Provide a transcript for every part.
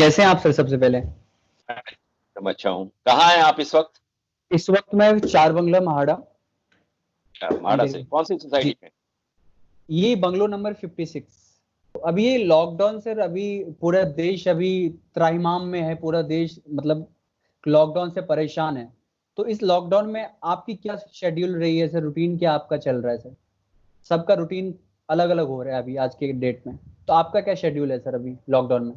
कैसे हैं आप सर? सबसे पहले एकदम अच्छा हूँ। कहाँ हैं आप इस वक्त? इस वक्त मैं चार बंगला महाड़ा माड़ा से कौन सी जी, सोसाइटी में? ये बंगलो नंबर 56। अभी ये लॉकडाउन सर, अभी पूरा देश अभी त्राहिमाम में है। पूरा देश मतलब लॉकडाउन से परेशान है। तो इस लॉकडाउन में आपकी क्या शेड्यूल रही है सर? रूटीन क्या आपका चल रहा है सर? सबका रूटीन अलग अलग हो रहा है अभी आज के डेट में। तो आपका क्या शेड्यूल है सर अभी लॉकडाउन में?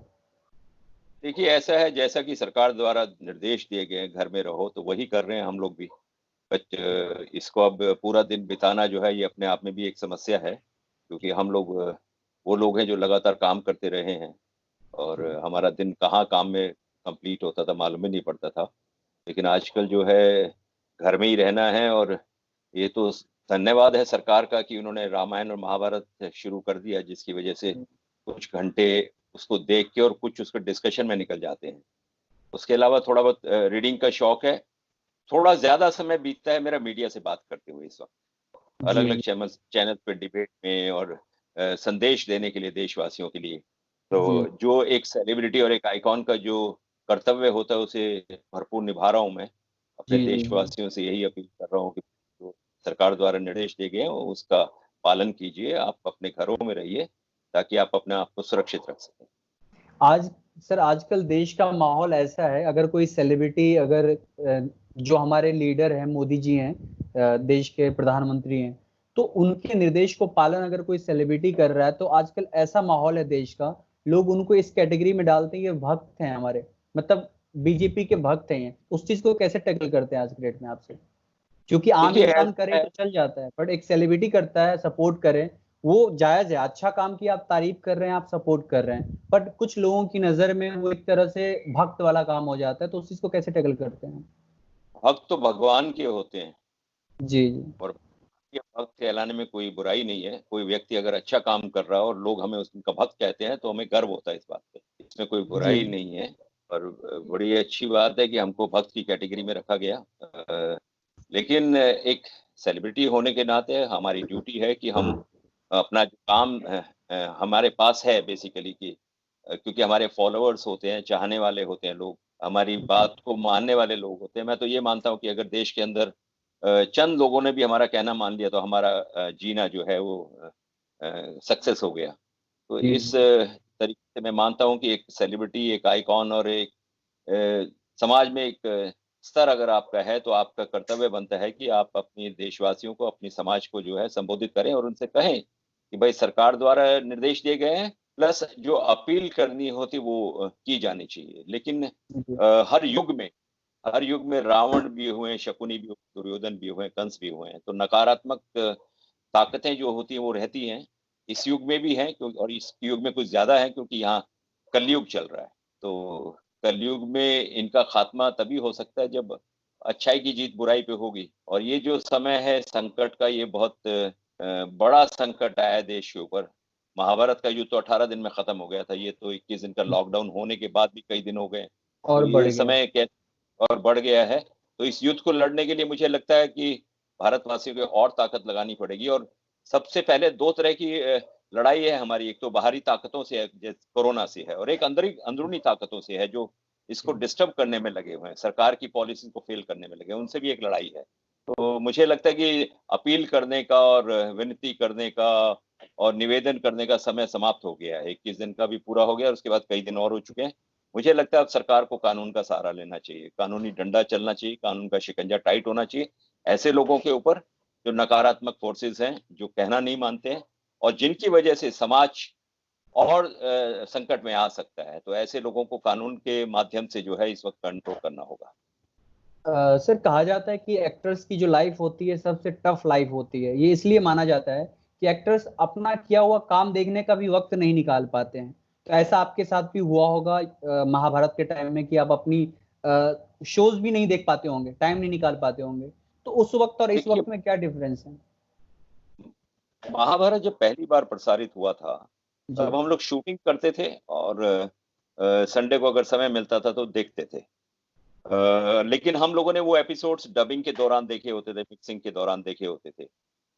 देखिए, ऐसा है जैसा कि सरकार द्वारा निर्देश दिए गए हैं, घर में रहो, तो वही कर रहे हैं हम लोग भी। बट इसको अब पूरा दिन बिताना जो है ये अपने आप में भी एक समस्या है, क्योंकि हम लोग वो लोग हैं जो लगातार काम करते रहे हैं और हमारा दिन कहाँ काम में कंप्लीट होता था मालूम ही नहीं पड़ता था। लेकिन आजकल जो है घर में ही रहना है, और ये तो धन्यवाद है सरकार का कि उन्होंने रामायण और महाभारत शुरू कर दिया, जिसकी वजह से कुछ घंटे उसको देख के और कुछ उसके डिस्कशन में निकल जाते हैं। उसके अलावा थोड़ा बहुत रीडिंग का शौक है। थोड़ा ज़्यादा समय बीतता है मेरा मीडिया से बात करते हुए इस वक़्त। जी अलग-अलग जी चैनल चैनल पे डिबेट में और संदेश देने के लिए देशवासियों के लिए। जी तो जो एक सेलिब्रिटी और एक आइकॉन का जो कर्तव्य होता है उसे भरपूर निभा रहा हूँ मैं। अपने जी जी जी। देशवासियों से यही अपील कर रहा हूँ कि जो सरकार द्वारा निर्देश दिए गए हैं उसका पालन कीजिए। आप अपने घरों में रहिए ताकि आप अपने आप को सुरक्षित रख सकें। आज सर, आजकल देश का माहौल ऐसा है, अगर कोई सेलिब्रिटी, अगर जो हमारे लीडर हैं, मोदी जी हैं, देश के प्रधानमंत्री हैं, तो उनके निर्देश को पालन अगर कोई सेलिब्रिटी कर रहा है तो आजकल ऐसा माहौल है देश का, लोग उनको इस कैटेगरी में डालते हैं, ये भक्त हैं हमारे, मतलब बीजेपी के भक्त हैं ये। उस चीज को कैसे टैकल करते हैं आज के डेट में आपसे? क्योंकि आम देखिए इंसान ऐसा करे है। तो चल जाता है, बट एक सेलिब्रिटी करता है, सपोर्ट करे, वो जायज है। अच्छा काम किया, आप तारीफ कर रहे हैं, आप सपोर्ट कर रहे हैं, बट कुछ लोगों की नजर में वो एक तरह से भक्त वाला काम हो जाता है। तो उस चीज को कैसे टैकल करते हैं? भक्त तो भगवान के होते हैं, जी जी और ये भक्त कहलाने में कोई बुराई नहीं है। कोई व्यक्ति अगर अच्छा काम कर रहा है और लोग हमें उसका भक्त कहते हैं तो हमें गर्व होता है इस बात पे। इसमें कोई जी बुराई नहीं है, और बड़ी अच्छी बात है कि हमको भक्त की कैटेगरी में रखा गया। लेकिन एक सेलिब्रिटी होने के नाते हमारी ड्यूटी है कि हम अपना जो काम हमारे पास है बेसिकली कि क्योंकि हमारे फॉलोअर्स होते हैं, चाहने वाले होते हैं लोग, हमारी बात को मानने वाले लोग होते हैं। मैं तो ये मानता हूँ कि अगर देश के अंदर चंद लोगों ने भी हमारा कहना मान लिया तो हमारा जीना जो है वो सक्सेस हो गया। तो जी इस तरीके से मैं मानता हूँ कि एक सेलिब्रिटी, एक आइकॉन और एक समाज में एक स्तर अगर आपका है तो आपका कर्तव्य बनता है कि आप अपने देशवासियों को, अपनी समाज को जो है संबोधित करें और उनसे कहें कि भाई सरकार द्वारा निर्देश दिए गए हैं, प्लस जो अपील करनी होती वो की जानी चाहिए। लेकिन जी हर युग में रावण भी हुए हैं, शकुनी भी हुए, दुर्योधन भी हुए हैं, कंस भी हुए हैं। तो नकारात्मक ताकतें जो होती हैं वो रहती हैं। इस युग में भी हैं, क्योंकि और इस युग में कुछ ज़्यादा है क्योंकि यहाँ कलयुग चल रहा है। तो कलयुग में इनका खात्मा तभी हो सकता है जब अच्छाई की जीत बुराई पे होगी। और ये जो समय है संकट का, ये बहुत बड़ा संकट आया है देश के ऊपर। महाभारत का युद्ध तो 18 दिन में खत्म हो गया था, ये तो 21 दिन का लॉकडाउन होने के बाद भी कई दिन हो गए। तो और बढ़ ये गया। समय और बढ़ गया है। तो इस युद्ध को लड़ने के लिए मुझे लगता है कि भारतवासियों को और ताकत लगानी पड़ेगी। और सबसे पहले 2 तरह की लड़ाई है हमारी। एक तो बाहरी ताकतों से है, जैसे कोरोना से है, और एक अंदरूनी ताकतों से है जो इसको डिस्टर्ब करने में लगे हुए हैं, सरकार की पॉलिसी को फेल करने में लगे हैं, उनसे भी एक लड़ाई है। तो मुझे लगता है कि अपील करने का और विनती करने का और निवेदन करने का समय समाप्त हो गया है। 21 दिन का भी पूरा हो गया और उसके बाद कई दिन और हो चुके हैं। मुझे लगता है अब सरकार को कानून का सहारा लेना चाहिए, कानूनी डंडा चलना चाहिए, कानून का शिकंजा टाइट होना चाहिए ऐसे लोगों के ऊपर जो नकारात्मक फोर्सेस हैं, जो कहना नहीं मानते हैं और जिनकी वजह से समाज और संकट में आ सकता है। तो ऐसे लोगों को कानून के माध्यम से जो है इस वक्त कंट्रोल करना होगा। सर, कहा जाता है कि एक्टर्स की जो लाइफ होती है सबसे टफ लाइफ होती है। ये इसलिए माना जाता है कि एक्टर्स अपना किया हुआ काम देखने का भी वक्त नहीं निकाल पाते हैं। तो ऐसा आपके साथ भी हुआ होगा महाभारत के टाइम में, कि आप अपनी शोज भी नहीं देख पाते होंगे, टाइम नहीं निकाल पाते होंगे। तो उस वक्त और इस देखिए, वक्त में क्या डिफरेंस है? महाभारत जब पहली बार प्रसारित हुआ था, जी तब हम लोग शूटिंग करते थे और संडे को अगर समय मिलता था तो देखते थे। लेकिन हम लोगों ने वो एपिसोड्स डबिंग के दौरान देखे होते थे, मिक्सिंग के दौरान देखे होते थे।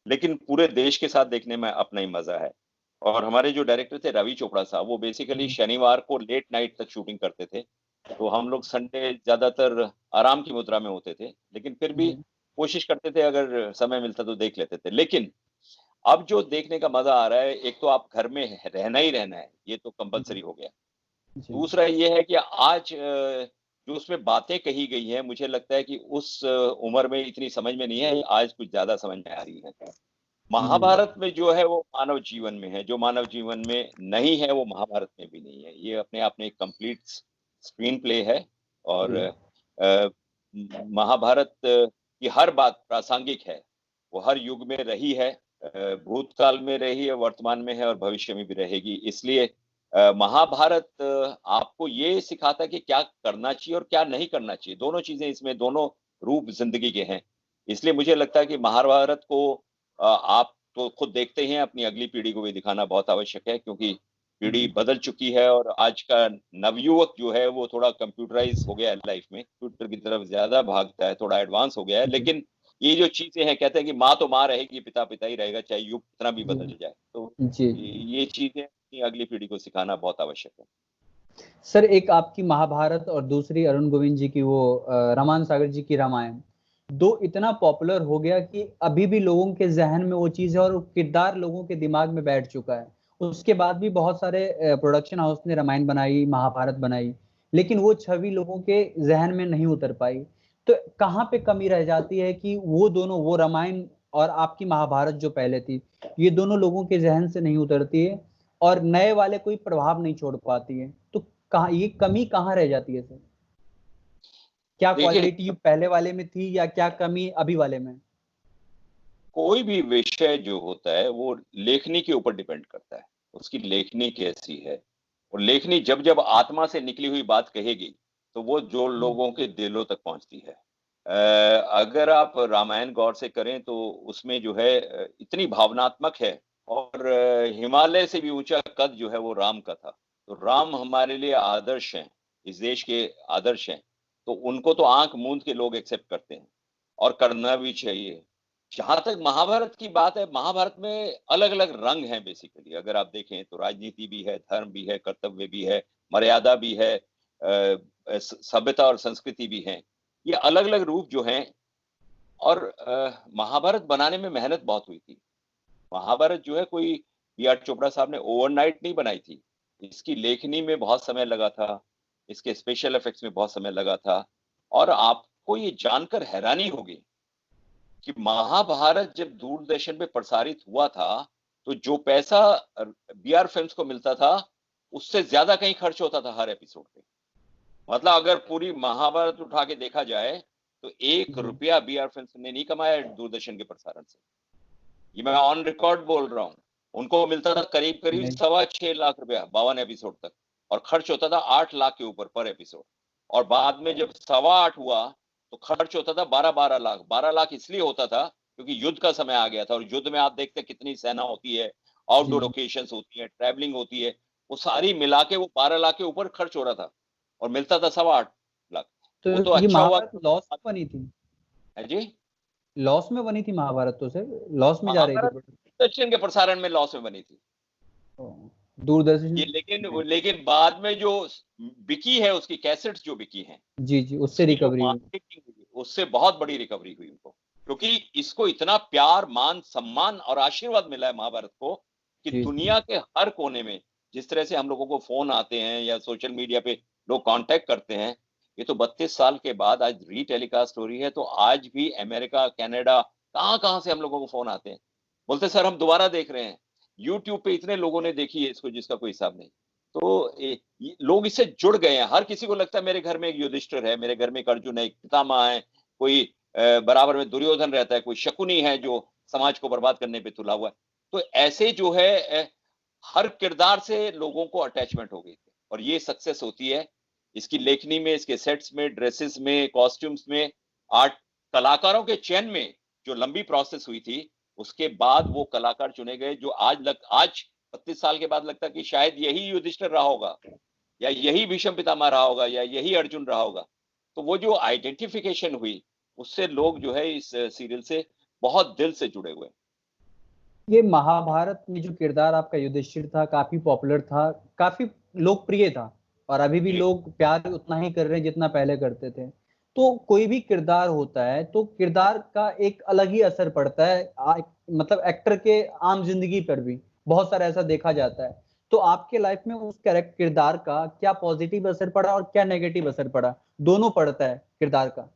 लेकिन पूरे देश के साथ देखने में अपना ही मजा है। और हमारे जो डायरेक्टर थे रवि चोपड़ा साहब, वो बेसिकली शनिवार को लेट नाइट तक शूटिंग करते थे। तो हम लोग संडे ज्यादातर आराम की मुद्रा में होते थे, लेकिन फिर भी जी कोशिश करते थे, अगर समय मिलता तो देख लेते थे। लेकिन अब जो देखने का मजा आ रहा है, एक तो आप घर में रहना ही रहना है, ये तो कंपलसरी हो गया। जी दूसरा ये है कि आज जो उसमें बातें कही गई हैं, मुझे लगता है कि उस उम्र में इतनी समझ में नहीं है, आज कुछ ज्यादा समझ में आ रही है। जी महाभारत में जो है वो मानव जीवन में है, जो मानव जीवन में नहीं है वो महाभारत में भी नहीं है। ये अपने आप में एक कंप्लीट स्क्रीन प्ले है। और जी महाभारत की हर बात प्रासंगिक है, वो हर युग में रही है, भूतकाल में रही है, वर्तमान में है और भविष्य में भी रहेगी। इसलिए महाभारत आपको ये सिखाता है कि क्या करना चाहिए और क्या नहीं करना चाहिए। दोनों चीजें इसमें, दोनों रूप जिंदगी के हैं। इसलिए मुझे लगता है कि महाभारत को आप तो खुद देखते हैं, अपनी अगली पीढ़ी को भी दिखाना बहुत आवश्यक है, क्योंकि पीढ़ी जी बदल चुकी है और आज का नवयुवक जो है वो थोड़ा कंप्यूटराइज हो गया है, लाइफ में कंप्यूटर की तरफ ज्यादा भागता है, थोड़ा एडवांस हो गया है। जी लेकिन ये जो चीजें हैं, कहते हैं कि माँ तो माँ रहेगी, पिता पिता ही रहेगा, चाहे युग कितना भी जी बदल जाए। तो जी ये चीजें अपनी अगली पीढ़ी को सिखाना बहुत आवश्यक है। सर, एक आपकी महाभारत और दूसरी अरुण गोविंद जी की वो रामान सागर जी की रामायण, दो इतना पॉपुलर हो गया कि अभी भी लोगों के जहन में वो चीज है और वो किरदार लोगों के दिमाग में बैठ चुका है। उसके बाद भी बहुत सारे प्रोडक्शन हाउस ने रामायण बनाई, महाभारत बनाई, लेकिन वो छवि लोगों के जहन में नहीं उतर पाई। तो कहाँ पे कमी रह जाती है कि वो दोनों, वो रामायण और आपकी महाभारत जो पहले थी, ये दोनों लोगों के जहन से नहीं उतरती है और नए वाले कोई प्रभाव नहीं छोड़ पाती है। तो कहाँ ये कमी कहाँ रह जाती है सर? क्या देखिए, क्वालिटी पहले वाले में थी या क्या कमी अभी वाले में? कोई भी विषय जो होता है वो लेखनी के ऊपर डिपेंड करता है, उसकी लेखनी कैसी है। और लेखनी जब जब आत्मा से निकली हुई बात कहेगी, तो वो जो लोगों के दिलों तक पहुंचती है। अगर आप रामायण गौर से करें तो उसमें जो है इतनी भावनात्मक है। और हिमालय से भी ऊंचा कद जो है वो राम का था। तो राम हमारे लिए आदर्श हैं, इस देश के आदर्श हैं। तो उनको तो आंख मूंद के लोग एक्सेप्ट करते हैं, और करना भी चाहिए। जहां तक महाभारत की बात है, महाभारत में अलग अलग रंग हैं। बेसिकली अगर आप देखें तो राजनीति भी है, धर्म भी है, कर्तव्य भी है, मर्यादा भी है, सभ्यता और संस्कृति भी है। ये अलग अलग रूप जो हैं। और महाभारत बनाने में मेहनत बहुत हुई थी। महाभारत जो है कोई बी आर चोपड़ा साहब ने ओवरनाइट नहीं बनाई थी। इसकी लेखनी में बहुत समय लगा था, इसके स्पेशल इफेक्ट्स में बहुत समय लगा था। और आपको ये जानकर हैरानी होगी कि महाभारत जब दूरदर्शन पे प्रसारित हुआ था, तो जो पैसा बी आर फिल्म्स को मिलता था, उससे ज्यादा कहीं खर्च होता था हर एपिसोड पे। मतलब अगर पूरी महाभारत उठा के देखा जाए, तो एक जी रुपया बी आर फिल्म्स ने नहीं कमाया दूरदर्शन के प्रसारण से। ये मैं ऑन रिकॉर्ड बोल रहा हूँ। उनको मिलता था करीब करीब नहीं 6.25 लाख रुपया 52 एपिसोड तक, और खर्च होता था 8 लाख के ऊपर पर एपिसोड। और बाद में जब 8.25 हुआ, तो खर्च होता था 12-12 लाख। 12 लाख इसलिए होता था क्योंकि युद्ध का समय आ गया था, और युद्ध में आप देखते कितनी सेना होती है, जी आउटडोर जी। लोकेशन होती है, ट्रैवलिंग होती है। वो सारी मिला के वो 12 लाख के ऊपर खर्च हो रहा था, और मिलता था 8.25 लाख। तो वो तो ये अच्छा हुआ। महाभारत लॉस में बनी थी? है जी। लॉस में बनी थी महाभारत तो सर, लॉस में जा रही थी महाभारत प्रोडक्ट? दक्षिण के प्रसारण में लॉस में बनी थी दूरदर्शन ये। लेकिन में? लेकिन बाद में जो बिकी है, उसकी कैसेट्स जो बिकी हैं, जी जी, उससे उसकी जो रिकवरी हुई। मार्केटिंग हुई, उससे बहुत बड़ी रिकवरी हुई उनको। क्योंकि इसको इतना प्यार, मान, सम्मान और आशीर्वाद मिला है महाभारत को, कि जी जी दुनिया के हर कोने में जिस तरह से हम लोगों को फोन आते हैं या सोशल मीडिया पे लोग कांटेक्ट करते हैं, ये तो 32 साल के बाद आज रीटेलीकास्ट हो रही है। तो आज भी अमेरिका, कनाडा, कहाँ कहाँ से हम लोगों को फोन आते हैं, बोलते सर हम दोबारा देख रहे हैं। यूट्यूब पे इतने लोगों ने देखी है इसको जिसका कोई हिसाब नहीं। तो ये लोग इससे जुड़ गए हैं। हर किसी को लगता है मेरे घर में एक युधिष्ठिर है, मेरे घर में एक अर्जुन है, एक पितामह है, कोई बराबर में दुर्योधन रहता है, कोई शकुनी है जो समाज को बर्बाद करने पे तुला हुआ है। तो ऐसे जो है हर किरदार से लोगों को अटैचमेंट हो गई थी, और ये सक्सेस होती है इसकी लेखनी में, इसके सेट्स में, ड्रेसेस में, कॉस्ट्यूम्स में, आर्ट, कलाकारों के चयन में जो लंबी प्रोसेस हुई थी। उसके बाद वो कलाकार चुने गए जो आज 32 साल के बाद लगता है कि शायद यही युधिष्ठिर रहा होगा, या यही भीष्म पितामह रहा होगा, या यही अर्जुन रहा होगा। तो वो जो आइडेंटिफिकेशन हुई, उससे लोग जो है इस सीरियल से बहुत दिल से जुड़े हुए हैं। ये महाभारत में जो किरदार आपका युधिष्ठिर था काफी पॉपुलर था, काफी लोकप्रिय था, और अभी भी लोग प्यार उतना ही कर रहे हैं जितना पहले करते थे। तो कोई भी किरदार होता है तो किरदार का एक अलग ही असर पड़ता है, मतलब एक्टर के आम जिंदगी पर भी बहुत सारा ऐसा देखा जाता है। तो आपके लाइफ में उस कैरेक्टर किरदार का क्या पॉजिटिव असर पड़ा और क्या नेगेटिव असर पड़ा? दोनों पड़ता है किरदार का।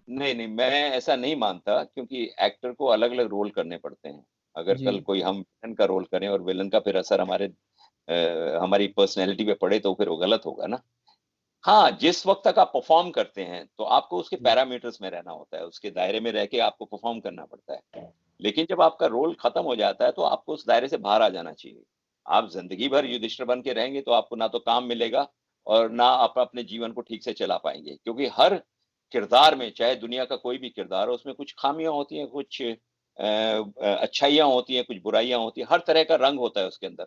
नहीं नहीं, मैं ऐसा नहीं मानता, क्योंकि एक्टर को अलग अलग रोल करने पड़ते हैं। अगर जी कल कोई हम विलन का रोल करें और विलन का फिर असर हमारी पर्सनैलिटी पे पड़े, तो फिर वो गलत होगा ना। हाँ, जिस वक्त तक आप परफॉर्म करते हैं तो आपको उसके जी पैरामीटर्स में रहना होता है, उसके दायरे में रह के आपको परफॉर्म करना पड़ता है। लेकिन जब आपका रोल खत्म हो जाता है तो आपको उस दायरे से बाहर आ जाना चाहिए। आप जिंदगी भर युधिष्ठिर बन के रहेंगे तो आपको ना तो काम मिलेगा और ना आप अपने जीवन को ठीक से चला पाएंगे, क्योंकि हर किरदार में, चाहे दुनिया का कोई भी किरदार हो, उसमें कुछ खामियां होती हैं, कुछ अच्छाइयां होती हैं, कुछ बुराइयां होती हैं, हर तरह का रंग होता है उसके अंदर।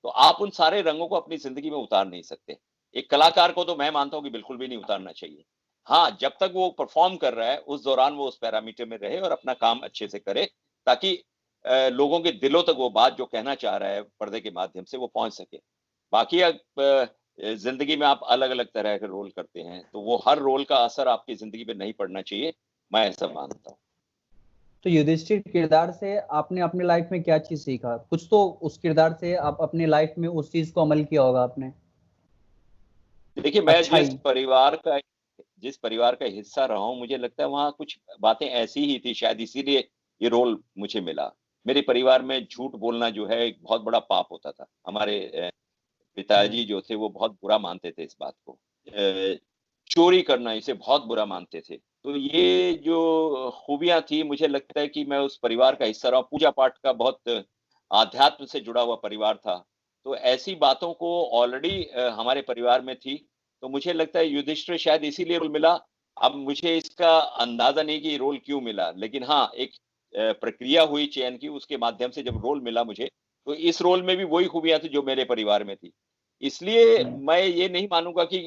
तो आप उन सारे रंगों को अपनी जिंदगी में उतार नहीं सकते। एक कलाकार को तो मैं मानता हूँ कि बिल्कुल भी नहीं उतारना चाहिए। हाँ, जब तक वो परफॉर्म कर रहा है उस दौरान वो उस पैरामीटर में रहे और अपना काम अच्छे से करे, ताकि लोगों के दिलों तक वो बात जो कहना चाह रहा है पर्दे के माध्यम से वो पहुंच सके। बाकी जिंदगी में आप अलग अलग तरह के रोल करते हैं, तो वो हर रोल का असर आपकी जिंदगी पे नहीं पड़ना चाहिए, मैं ऐसा मानता हूँ। तो युधिष्ठिर किरदार से आपने अपने लाइफ में क्या चीज सीखा? कुछ तो उस किरदार से आप अपने लाइफ में उस चीज को अमल किया होगा आपने। देखिए, मैं अच्छाई। जिस परिवार का हिस्सा रहा हूँ, मुझे लगता है वहाँ कुछ बातें ऐसी ही थी, शायद इसीलिए ये रोल मुझे मिला। मेरे परिवार में झूठ बोलना जो है एक बहुत बड़ा पाप होता था। हमारे जी पिताजी जो थे वो बहुत बुरा मानते थे इस बात को। चोरी करना इसे बहुत बुरा मानते थे। तो ये जो खूबियां थी, मुझे लगता है कि मैं उस परिवार का हिस्सा रहा। पूजा पाठ का बहुत आध्यात्म से जुड़ा हुआ परिवार था। तो ऐसी बातों को ऑलरेडी हमारे परिवार में थी। तो मुझे लगता है युधिष्ठिर शायद इसीलिए रोल मिला। अब मुझे इसका अंदाजा नहीं कि रोल क्यों मिला, लेकिन हाँ, एक प्रक्रिया हुई चयन की, उसके माध्यम से जब रोल मिला मुझे, तो इस रोल में भी वही खूबियां थी जो मेरे परिवार में थी। इसलिए जी मैं ये नहीं मानूंगा कि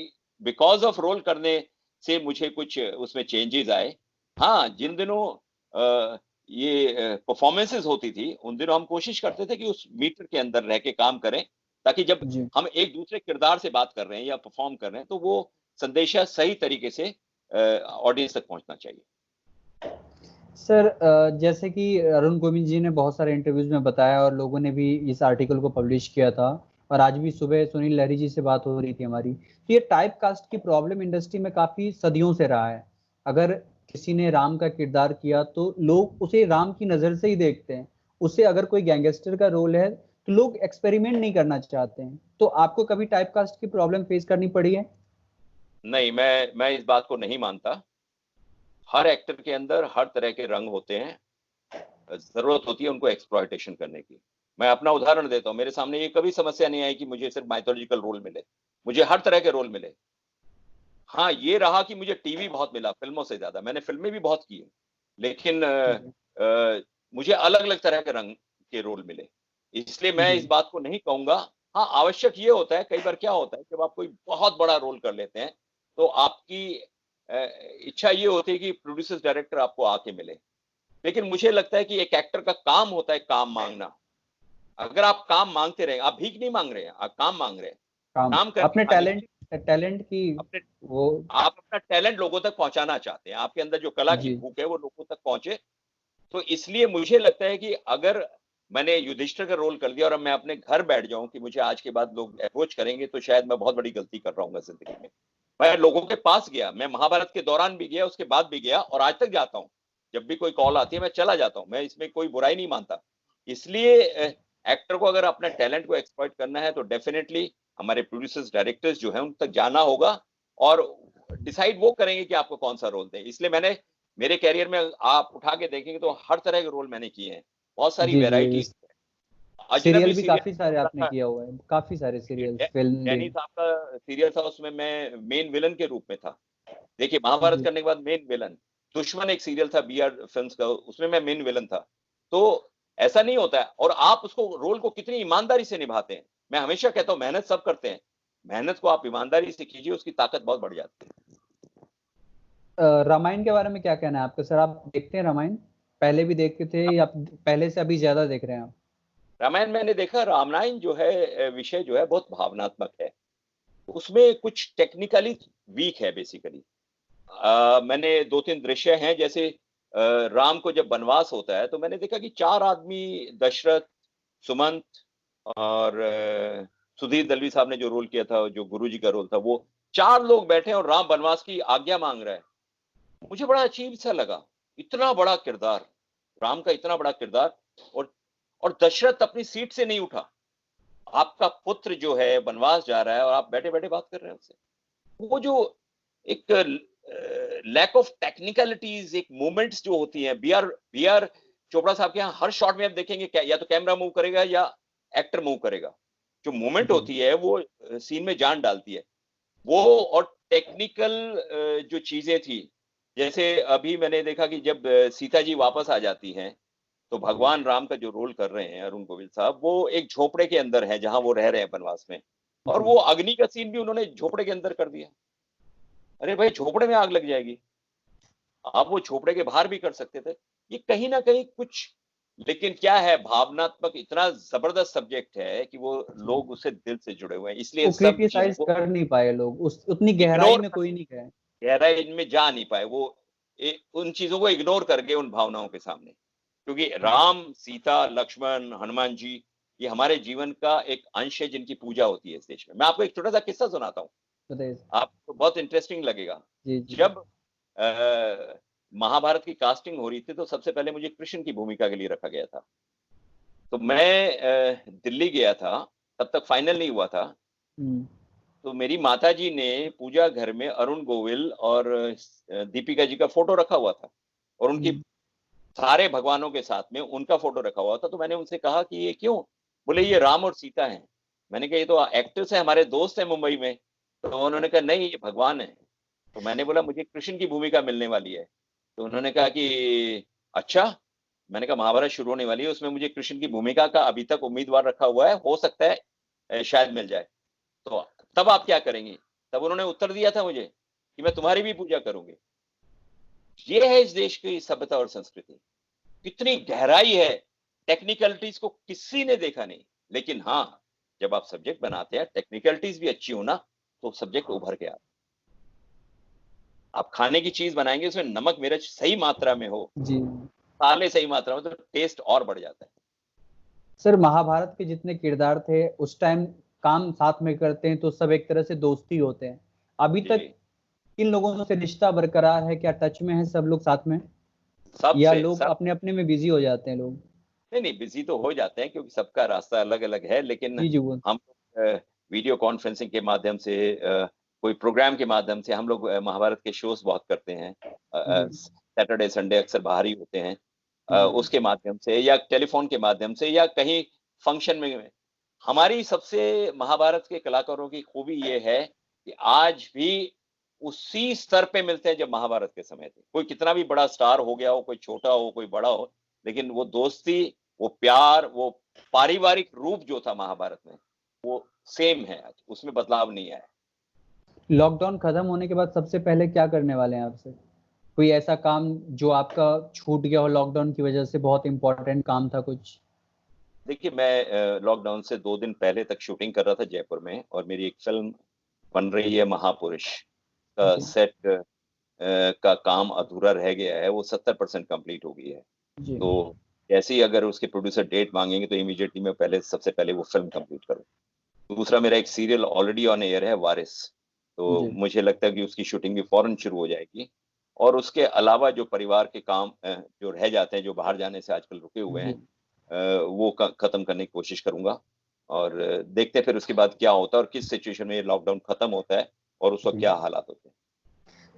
बिकॉज ऑफ रोल करने से मुझे कुछ उसमें चेंजेस आए। हाँ, जिन दिनों ये परफॉर्मेंसेस होती थी, उन दिनों हम कोशिश करते थे कि उस मीटर के अंदर रह के काम करें, ताकि जब जी हम एक दूसरे किरदार से बात कर रहे हैं या परफॉर्म कर रहे हैं तो वो संदेशा सही तरीके से ऑडियंस तक पहुंचना चाहिए। सर, जैसे कि अरुण गोविंद जी ने बहुत सारे इंटरव्यूज में बताया और लोगों ने भी इस आर्टिकल को पब्लिश किया था, और आज भी सुबह सुनील लहरी जी से बात हो रही थी हमारी, तो ये टाइप कास्ट की प्रॉब्लम इंडस्ट्री में काफी सदियों से रहा है। अगर किसी ने राम का किरदार किया तो लोग उसे राम की नजर से ही देखते हैं। उसे अगर कोई गैंगस्टर का रोल है तो लोग एक्सपेरिमेंट नहीं करना चाहते हैं। तो आपको कभी टाइप कास्ट की प्रॉब्लम फेस करनी पड़ी है? नहीं, मैं इस बात को नहीं मानता। हर एक्टर के अंदर हर तरह के रंग होते हैं, जरूरत होती है उनको एक्सप्लॉयटेशन करने की। मैं अपना उदाहरण देता हूँ, मेरे सामने ये कभी समस्या नहीं आई कि मुझे सिर्फ माइथोलॉजिकल रोल मिले। मुझे हर तरह के रोल मिले। हाँ, ये रहा कि मुझे टीवी बहुत मिला फिल्मों से ज्यादा। मैंने फिल्में भी बहुत की हैं, लेकिन जी मुझे अलग अलग तरह के रंग के रोल मिले। इसलिए मैं जी इस बात को नहीं कहूंगा। हाँ, आवश्यक ये होता है, कई बार क्या होता है, जब आप कोई बहुत बड़ा रोल कर लेते हैं तो आपकी अ, इच्छा ये होती है कि प्रोड्यूसर्स डायरेक्टर आपको आके मिले। लेकिन मुझे लगता है कि एक एक्टर का काम होता है काम मांगना। अगर आप काम मांगते रहे, आप भीख नहीं मांग रहे हैं, आप काम मांग रहे हैं, काम काम करके अपने खाने की। टैलेंट टैलेंट की अपने वो। आप अपना टैलेंट लोगों तक पहुंचाना चाहते हैं, आपके अंदर जो कला की जी भूख है वो लोगों तक पहुंचे। तो इसलिए मुझे लगता है कि अगर मैंने युधिष्ठिर का रोल कर दिया और अब मैं अपने घर बैठ जाऊं कि मुझे आज के बाद लोग अप्रोच करेंगे, तो शायद मैं बहुत बड़ी गलती कर रहा हूँ जिंदगी में। मैं लोगों के पास गया, मैं महाभारत के दौरान भी गया, उसके बाद भी गया, और आज तक जाता हूँ। जब भी कोई कॉल आती है मैं चला जाता हूँ, मैं इसमें कोई बुराई नहीं मानता। इसलिए एक्टर को अगर अपने टैलेंट को एक्सप्लॉइट करना है तो डेफिनेटली हमारे प्रोड्यूसर्स डायरेक्टर्स जो है उन तक जाना होगा, और डिसाइड वो करेंगे कि आपको कौन सा रोल दें। इसलिए मैंने मेरे कैरियर में आप उठा के देखेंगे तो हर तरह के रोल मैंने किए हैं, बहुत सारी जी जी। वेराइटीज। सीरियल अजनबी भी सीरियल काफी सारे छोटा आपने था। किया हुआ है, काफी सारे सीरियल्स, फिल्म भी। डैनी साहब का सीरियल था, उसमें मैं मेन विलन के रूप में था। देखिए, महाभारत जी करने के बाद मेन विलन। दुश्मन एक सीरियल था बी आर फिल्म्स का, उसमें मैं मेन विलन था। तो ऐसा नहीं होता है, और आप उसको रोल को कितनी ईमानदारी से निभाते हैं। मैं हमेशा कहता हूँ मेहनत सब करते हैं, मेहनत को आप ईमानदारी से कीजिए, उसकी ताकत बहुत बढ़ जाती है। रामायण के बारे में क्या कहना है आपका सर? आप देखते हैं रामायण? पहले भी देखते थे या पहले से अभी ज्यादा देख रहे हैं आप? रामायण मैंने देखा, रामायण जो है विषय जो है बहुत भावनात्मक है, उसमें कुछ टेक्निकली वीक है बेसिकली। मैंने 2-3 दृश्य हैं, जैसे राम को जब वनवास होता है तो मैंने देखा कि 4 आदमी, दशरथ, सुमंत और सुधीर दलवी साहब ने जो रोल किया था, जो गुरुजी का रोल था, वो 4 लोग बैठे हैं और राम वनवास की आज्ञा मांग रहा है। मुझे बड़ा अजीब सा लगा, इतना बड़ा किरदार, राम का इतना बड़ा किरदार, और दशरथ अपनी सीट से नहीं उठा। आपका पुत्र जो है वनवास जा रहा है और आप बैठे बैठे बात कर रहे हैं उससे। वो जो एक लैक ऑफ टेक्निकलिटीज, एक मूवमेंट्स जो होती हैं, बी आर चोपड़ा साहब के यहाँ हर शॉट में आप देखेंगे क्या, या तो कैमरा मूव करेगा या एक्टर मूव करेगा। जो मूवमेंट होती है वो सीन में जान डालती है। वो और टेक्निकल जो चीजें थी, जैसे अभी मैंने देखा कि जब सीता जी वापस आ जाती हैं, तो भगवान राम का जो रोल कर रहे हैं अरुण गोविल साहब, वो एक झोपड़े के अंदर है जहां वो रह रहे हैं वनवास में, और वो अग्नि का सीन भी उन्होंने झोपड़े के अंदर कर दिया। अरे भाई, झोपड़े में आग लग जाएगी, आप वो झोपड़े के बाहर भी कर सकते थे। ये कहीं ना कहीं कुछ, लेकिन क्या है, भावनात्मक इतना जबरदस्त सब्जेक्ट है कि वो लोग उससे दिल से जुड़े हुए हैं, इसलिए वो सब चीजों क्रिटिसाइज को कर नहीं पाए लोग, उस उतनी गहराई इग्नोर, में कोई नहीं गया। गहराई इनमें जा नहीं पाए वो, उन चीजों को इग्नोर करके उन भावनाओं के सामने। क्योंकि राम, सीता, लक्ष्मण, हनुमान जी, ये हमारे जीवन का एक अंश है जिनकी पूजा होती है इस देश में। मैं आपको एक छोटा सा किस्सा सुनाता हूँ, बताइए। आपको बहुत इंटरेस्टिंग लगेगा। जी जी। जब महाभारत की कास्टिंग हो रही थी तो सबसे पहले मुझे कृष्ण की भूमिका के लिए रखा गया था। तो मैं दिल्ली गया था, तब तक फाइनल नहीं हुआ था। तो मेरी माताजी ने पूजा घर में अरुण गोविल और दीपिका जी का फोटो रखा हुआ था, और उनकी सारे भगवानों के साथ में उनका फोटो रखा हुआ था। तो मैंने उनसे कहा कि ये क्यों? बोले ये राम और सीता हैं। मैंने कहा ये तो एक्टर्स है, हमारे दोस्त हैं मुंबई में। तो उन्होंने कहा नहीं, ये भगवान है। तो मैंने बोला मुझे कृष्ण की भूमिका मिलने वाली है। तो उन्होंने कहा कि अच्छा। मैंने कहा महाभारत शुरू होने वाली है, उसमें मुझे कृष्ण की भूमिका का अभी तक उम्मीदवार रखा हुआ है, हो सकता है शायद मिल जाए। तो तब आप क्या करेंगे? तब उन्होंने उत्तर दिया था मुझे कि मैं तुम्हारी भी पूजा करूंगी। ये है इस देश की सभ्यता और संस्कृति, कितनी गहराई है। टेक्निकलिटीज को किसी ने देखा नहीं, लेकिन हाँ, जब आप सब्जेक्ट बनाते हैं, टेक्निकलिटीज भी अच्छी हो ना, तो सब्जेक्ट उभर के आता। आप खाने की चीज बनाएंगे, उसमें नमक मिर्च सही मात्रा में हो, जी साले सही मात्रा में, तो टेस्ट और बढ़ जाता है। सर, महाभारत के जितने किरदार थे उस टाइम काम साथ में करते हैं तो सब एक तरह से दोस्ती होते हैं। अभी तक जी, किन लोगों से रिश्ता बरकरार है, क्या टच में है सब लोग साथ में, या सबसे लोग सब। अपने अपने में बिजी हो जाते हैं लोग? नहीं नहीं, बिजी तो हो जाते हैं क्योंकि सबका रास्ता अलग अलग है, लेकिन जी जी वो। हम वीडियो कॉन्फ्रेंसिंग के माध्यम से, कोई प्रोग्राम के माध्यम से हम लोग महाभारत के शोज बहुत करते हैं। जी सैटरडे संडे अक्सर बाहर ही होते हैं। जी उसके माध्यम से या टेलीफोन के माध्यम से या कहीं फंक्शन में। हमारी सबसे महाभारत के कलाकारों की खूबी ये है कि आज भी उसी स्तर पे मिलते हैं जब महाभारत के समय थे। कोई कितना भी बड़ा स्टार हो गया हो, कोई छोटा हो, कोई बड़ा हो, लेकिन वो दोस्ती, वो प्यार, वो पारिवारिक रूप जो था महाभारत में, वो सेम है आज, उसमें बदलाव नहीं आया। लॉकडाउन खत्म होने के बाद सबसे पहले क्या करने वाले हैं आपसे? कोई ऐसा काम जो आपका छूट गया हो लॉकडाउन की वजह से, बहुत इंपॉर्टेंट काम था कुछ? देखिए, मैं लॉकडाउन से 2 दिन पहले तक शूटिंग कर रहा था जयपुर में, और मेरी एक फिल्म बन रही है महापुरुष का जी सेट का काम अधूरा रह गया है, वो 70% कंप्लीट हो गई है। जी तो जैसे ही अगर उसके प्रोड्यूसर डेट मांगेंगे तो इमीडिएटली मैं पहले, सबसे पहले वो फिल्म कंप्लीट करूँ। दूसरा, मेरा एक सीरियल ऑलरेडी ऑन एयर है, वारिस। तो जी मुझे लगता है कि उसकी शूटिंग भी फौरन शुरू हो जाएगी। और उसके अलावा जो परिवार के काम जो रह जाते हैं, जो बाहर जाने से आजकल रुके हुए जी। हैं, वो खत्म करने की कोशिश करूंगा। और देखते हैं फिर उसके बाद क्या होता है और किस सिचुएशन में ये लॉकडाउन खत्म होता है और उस वक्त जी क्या हालात होते हैं।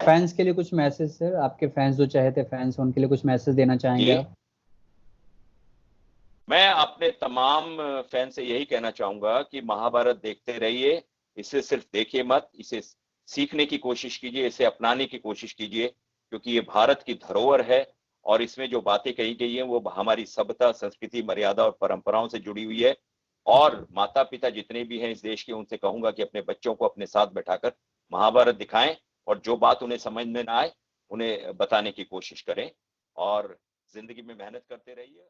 फैंस के लिए कुछ मैसेज सर, आपके फैंस जो चाहते फैंस, उनके लिए कुछ मैसेज देना चाहेंगे जी, आप? मैं अपने तमाम फैन से यही कहना चाहूंगा कि महाभारत देखते रहिए। इसे सिर्फ देखिए मत, इसे सीखने की कोशिश कीजिए, इसे अपनाने की कोशिश कीजिए, क्योंकि ये भारत की धरोहर है। और इसमें जो बातें कही गई हैं वो हमारी सभ्यता, संस्कृति, मर्यादा और परंपराओं से जुड़ी हुई है। और माता पिता जितने भी हैं इस देश के, उनसे कहूंगा कि अपने बच्चों को अपने साथ बैठाकर महाभारत दिखाएं, और जो बात उन्हें समझ में ना आए उन्हें बताने की कोशिश करें। और जिंदगी में मेहनत करते रहिए।